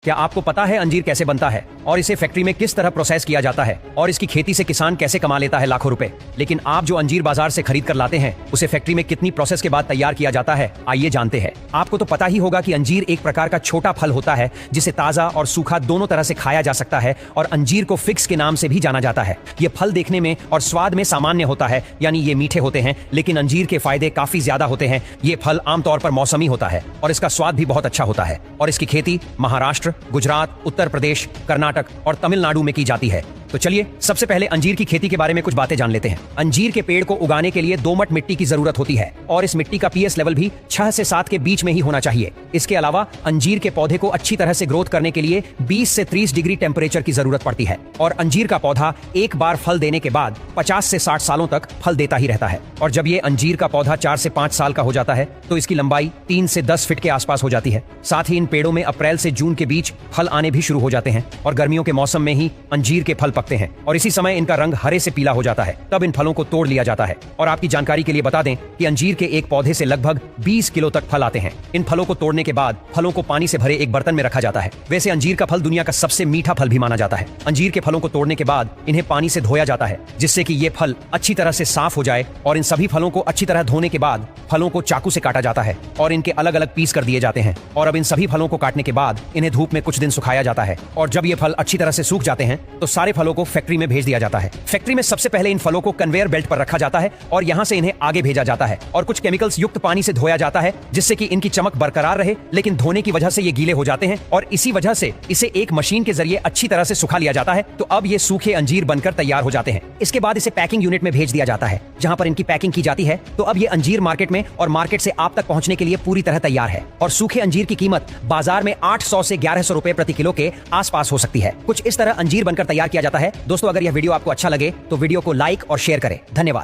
क्या आपको पता है अंजीर कैसे बनता है और इसे फैक्ट्री में किस तरह प्रोसेस किया जाता है और इसकी खेती से किसान कैसे कमा लेता है लाखों रुपए। लेकिन आप जो अंजीर बाजार से खरीद कर लाते हैं उसे फैक्ट्री में कितनी प्रोसेस के बाद तैयार किया जाता है, आइए जानते हैं। आपको तो पता ही होगा कि अंजीर एक प्रकार का छोटा फल होता है जिसे ताजा और सूखा दोनों तरह से खाया जा सकता है और अंजीर को फिक्स के नाम से भी जाना जाता है। ये फल देखने में और स्वाद में सामान्य होता है, यानी ये मीठे होते हैं, लेकिन अंजीर के फायदे काफी ज्यादा होते हैं। ये फल आमतौर पर मौसमी होता है और इसका स्वाद भी बहुत अच्छा होता है और इसकी खेती महाराष्ट्र, गुजरात, उत्तर प्रदेश, कर्नाटक और तमिलनाडु में की जाती है। तो चलिए सबसे पहले अंजीर की खेती के बारे में कुछ बातें जान लेते हैं। अंजीर के पेड़ को उगाने के लिए दोमट मिट्टी की जरूरत होती है और इस मिट्टी का पीएच लेवल भी 6 से 7 के बीच में ही होना चाहिए। इसके अलावा अंजीर के पौधे को अच्छी तरह से ग्रोथ करने के लिए 20 से 30 डिग्री टेम्परेचर की जरूरत पड़ती है और अंजीर का पौधा एक बार फल देने के बाद 50 से 60 सालों तक फल देता ही रहता है। और जब ये अंजीर का पौधा 4 से 5 साल का हो जाता है तो इसकी लंबाई 3 से 10 फीट के आसपास हो जाती है। साथ ही इन पेड़ों में अप्रैल से जून के बीच फल आने भी शुरू हो जाते हैं और गर्मियों के मौसम में ही अंजीर के फल पकते हैं और इसी समय इनका रंग हरे से पीला हो जाता है। तब इन फलों को तोड़ लिया जाता है। और आपकी जानकारी के लिए बता दें कि अंजीर के एक पौधे से लगभग 20 किलो तक फल आते हैं। इन फलों को तोड़ने के बाद फलों को पानी से भरे एक बर्तन में रखा जाता है। वैसे अंजीर का फल दुनिया का सबसे मीठा फल भी माना जाता है। अंजीर के फलों को तोड़ने के बाद इन्हें पानी से धोया जाता है जिससे कि ये फल अच्छी तरह से साफ हो जाए और इन सभी फलों को अच्छी तरह धोने के बाद फलों को चाकू से काटा जाता है और इनके अलग अलग पीस कर दिए जाते हैं। और अब इन सभी फलों को काटने के बाद इन्हें धूप में कुछ दिन सुखाया जाता है और जब ये फल अच्छी तरह से सूख जाते हैं तो सारे फलों को फैक्ट्री में भेज दिया जाता है। फैक्ट्री में सबसे पहले इन फलों को कन्वेयर बेल्ट पर रखा जाता है और यहाँ से इन्हें आगे भेजा जाता है और कुछ केमिकल्स युक्त पानी से धोया जाता है जिससे कि इनकी चमक बरकरार रहे, लेकिन धोने की वजह से ये गीले हो जाते हैं और इसी वजह से इसे एक मशीन के जरिए अच्छी तरह से सुखा लिया जाता है। तो अब ये सूखे अंजीर बनकर तैयार हो जाते हैं। इसके बाद इसे पैकिंग यूनिट में भेज दिया जाता है जहाँ पर इनकी पैकिंग की जाती है। तो अब ये अंजीर मार्केट में और मार्केट से आप तक पहुंचने के लिए पूरी तरह तैयार है और सूखे अंजीर की कीमत बाजार में 800 से 1100 रुपए प्रति किलो के आसपास हो सकती है। कुछ इस तरह अंजीर बनकर तैयार किया जाता है। दोस्तों, अगर यह वीडियो आपको अच्छा लगे तो वीडियो को लाइक और शेयर करें। धन्यवाद।